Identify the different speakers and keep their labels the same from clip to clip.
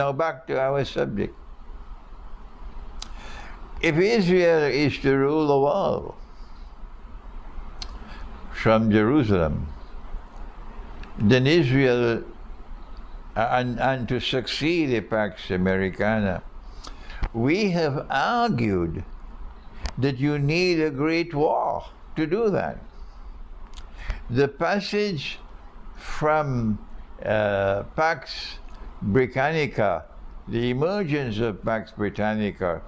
Speaker 1: Now back to our subject. If Israel is to rule the world from Jerusalem, then Israel, and to succeed a Pax Americana, we have argued that you need a great war to do that. The passage from Pax Britannica, the emergence of Pax Britannica,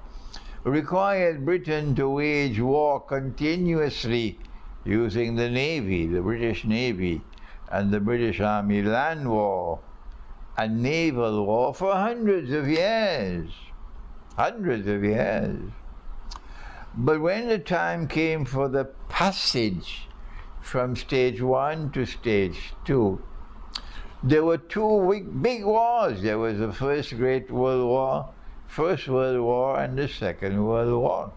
Speaker 1: required Britain to wage war continuously using the Navy, the British Navy, and the British Army land war and naval war for hundreds of years. Hundreds of years. But when the time came for the passage from stage 1 to stage 2, there were two big wars. There was the First Great World War, First World War, and the Second World War.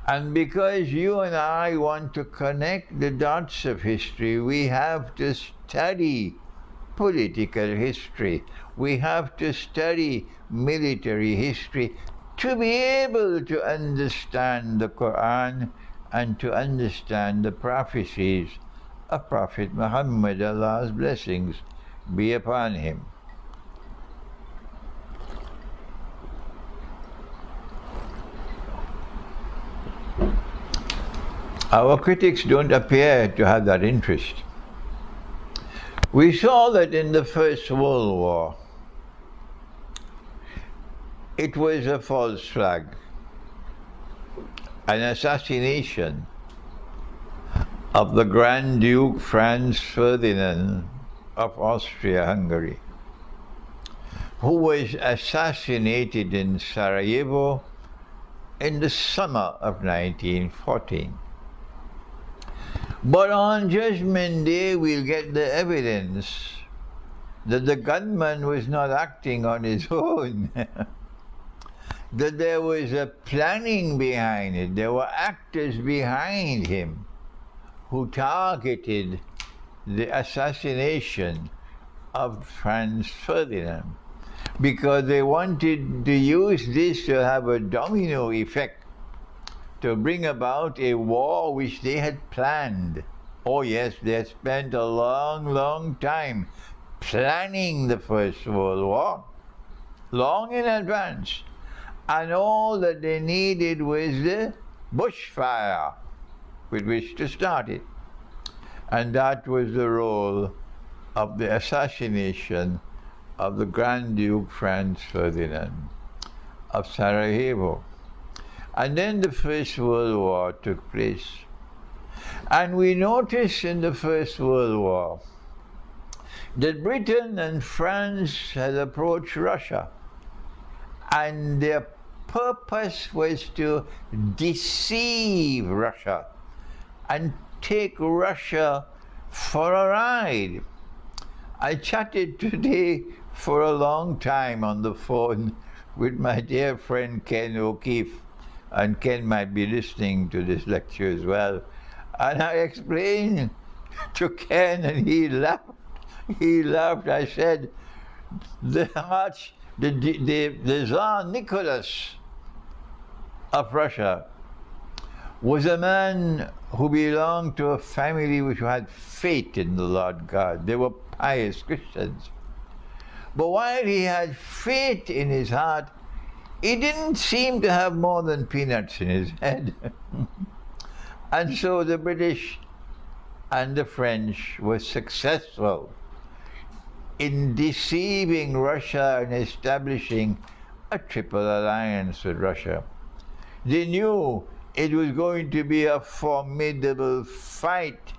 Speaker 1: And because you and I want to connect the dots of history, we have to study political history. We have to study military history to be able to understand the Quran and to understand the prophecies of Prophet Muhammad, Allah's blessings be upon him. Our critics don't appear to have that interest. We saw that in the First World War, it was a false flag, an assassination of the Grand Duke Franz Ferdinand of Austria-Hungary, who was assassinated in Sarajevo in the summer of 1914. But on Judgment Day, we'll get the evidence that the gunman was not acting on his own, that there was a planning behind it. There were actors behind him who targeted the assassination of Franz Ferdinand because they wanted to use this to have a domino effect, to bring about a war which they had planned. Oh yes, they had spent a long, long time planning the First World War, long in advance. And all that they needed was the bushfire with which to start it. And that was the role of the assassination of the Grand Duke Franz Ferdinand of Sarajevo. And then the First World War took place. And we notice in the First World War that Britain and France had approached Russia, and their purpose was to deceive Russia and take Russia for a ride. I chatted today for a long time on the phone with my dear friend Ken O'Keefe, and Ken might be listening to this lecture as well. And I explained to Ken, and he laughed. He laughed. I said, the Tsar Nicholas of Russia was a man who belonged to a family which had faith in the Lord God. They were pious Christians. But while he had faith in his heart, he didn't seem to have more than peanuts in his head. And so the British and the French were successful in deceiving Russia and establishing a triple alliance with Russia. They knew it was going to be a formidable fight.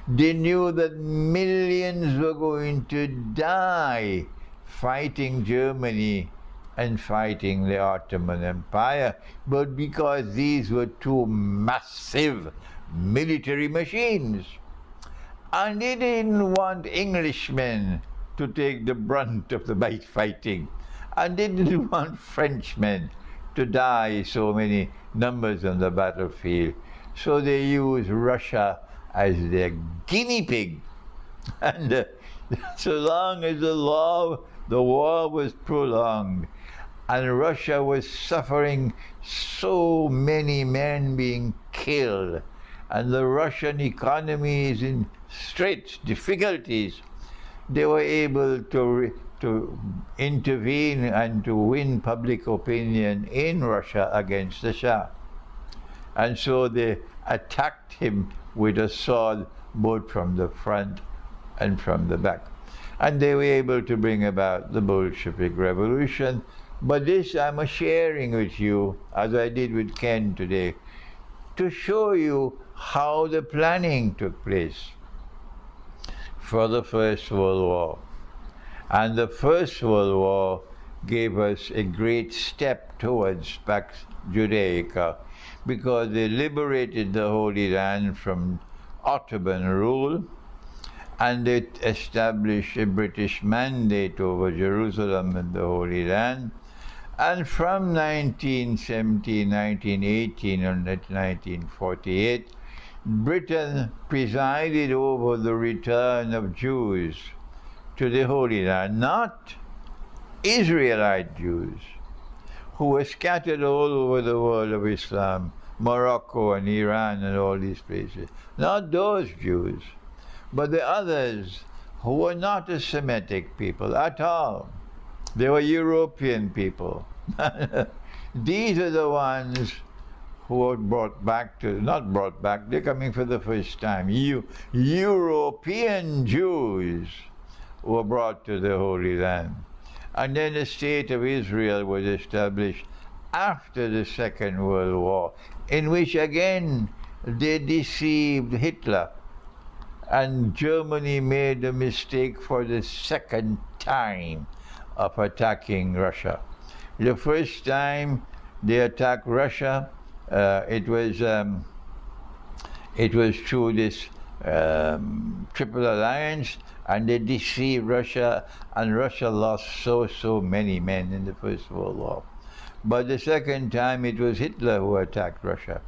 Speaker 1: They knew that millions were going to die fighting Germany and fighting the Ottoman Empire, but because these were two massive military machines. And they didn't want Englishmen to take the brunt of the fighting, and they didn't want Frenchmen to die so many numbers on the battlefield. So they used Russia as their guinea pig. And so long as the law The war was prolonged, and Russia was suffering so many men being killed, and the Russian economy is in straits, difficulties. They were able to intervene and to win public opinion in Russia against the Shah. And so they attacked him with a sword both from the front and from the back. And they were able to bring about the Bolshevik Revolution. But this I'm sharing with you, as I did with Ken today, to show you how the planning took place for the First World War. And the First World War gave us a great step towards Pax Judaica, because they liberated the Holy Land from Ottoman rule, and they established a British mandate over Jerusalem and the Holy Land. And from 1917, 1918, and 1948, Britain presided over the return of Jews to the Holy Land, not Israelite Jews, who were scattered all over the world of Islam, Morocco and Iran and all these places. Not those Jews, but the others who were not a Semitic people at all. They were European people. These are the ones who were brought back to, not brought back, they're coming for the first time. European Jews were brought to the Holy Land. And then the state of Israel was established after the Second World War, in which again they deceived Hitler, and Germany made the mistake for the second time of attacking Russia. The first time they attacked Russia, it was through this Triple Alliance, and they deceived Russia, and Russia lost so many men in the First World War. But the second time it was Hitler who attacked Russia.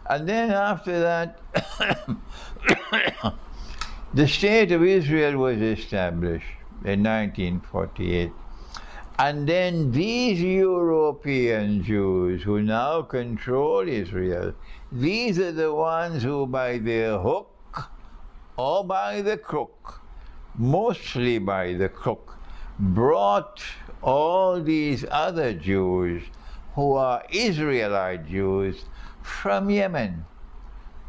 Speaker 1: And then after that, the State of Israel was established in 1948. And then these European Jews who now control Israel, these are the ones who by the hook or by the crook, mostly by the crook, brought all these other Jews who are Israelite Jews from Yemen,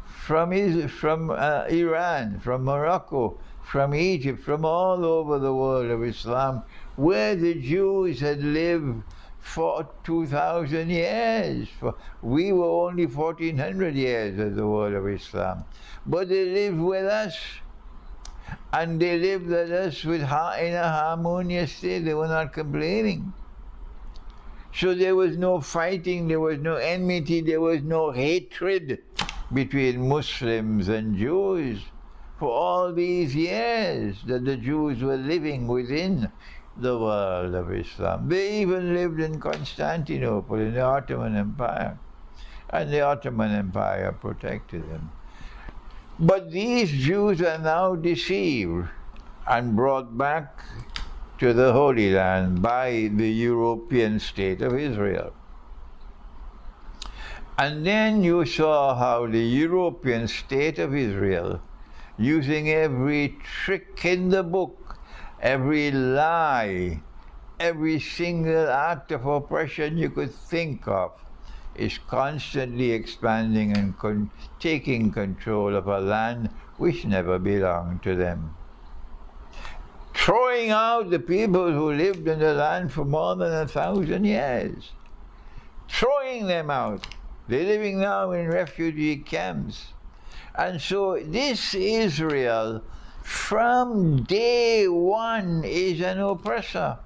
Speaker 1: from Iran, from Morocco, from Egypt, from all over the world of Islam, where the Jews had lived for 2,000 years. We were only 1,400 years of the world of Islam. But they lived with us, and they lived with us in a harmonious state. They were not complaining. So there was no fighting, there was no enmity, there was no hatred between Muslims and Jews for all these years that the Jews were living within the world of Islam. They even lived in Constantinople in the Ottoman Empire, and the Ottoman Empire protected them. But these Jews are now deceived and brought back to the Holy Land by the European state of Israel. And then you saw how the European state of Israel, using every trick in the book, every lie, every single act of oppression you could think of, is constantly expanding and taking control of a land which never belonged to them. Throwing out the people who lived in the land for more than 1,000 years. Throwing them out. They're living now in refugee camps. And so this Israel, from day one, is an oppressor.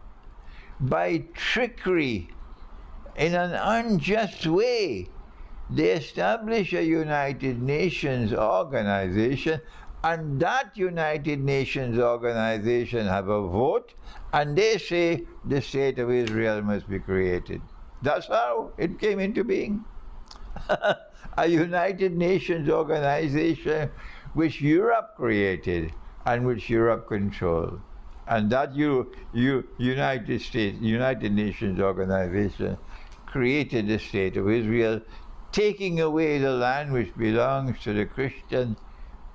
Speaker 1: By trickery, in an unjust way, they establish a United Nations organization, and that United Nations organization have a vote, and they say the state of Israel must be created. That's how it came into being. A United Nations organization which Europe created and which Europe controlled. And that United Nations organization created the state of Israel, taking away the land which belongs to the Christian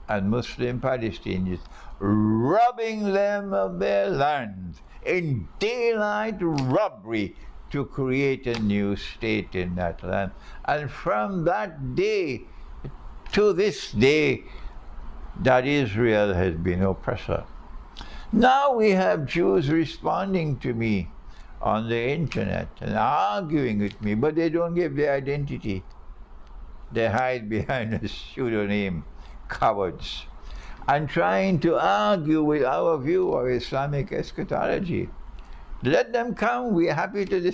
Speaker 1: and Muslim Palestinians, robbing them of their land in daylight robbery to create a new state in that land. And from that day to this day, that Israel has been oppressor. Now we have Jews responding to me on the internet and arguing with me, but they don't give their identity. They hide behind a pseudonym, cowards, and trying to argue with our view of Islamic eschatology. Let them come. We're happy to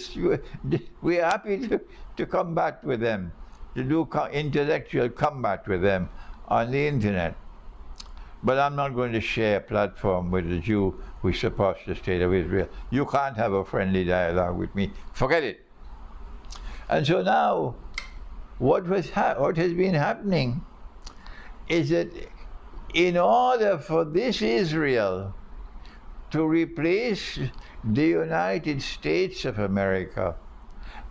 Speaker 1: combat with them, to do intellectual combat with them on the internet. But I'm not going to share a platform with a Jew who supports the state of Israel. You can't have a friendly dialogue with me. Forget it. And so now, what has been happening is that in order for this Israel to replace the United States of America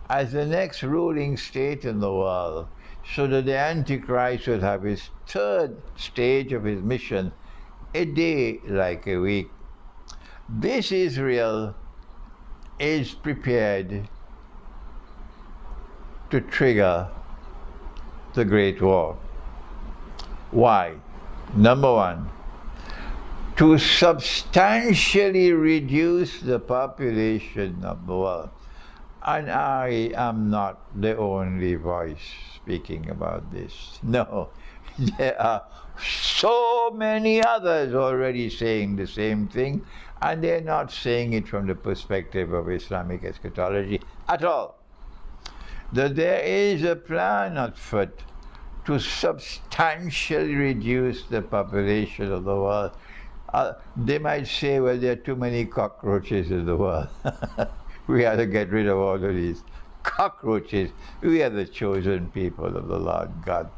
Speaker 1: as the next ruling state in the world, so that the Antichrist would have his third stage of his mission, a day like a week. This Israel is prepared to trigger the Great War. Why? Number one, to substantially reduce the population of the world. And I am not the only voice speaking about this. No, there are so many others already saying the same thing, and they're not saying it from the perspective of Islamic eschatology at all. That there is a plan afoot to substantially reduce the population of the world. They might say, well, there are too many cockroaches in the world. We have to get rid of all of these cockroaches. We are the chosen people of the Lord God.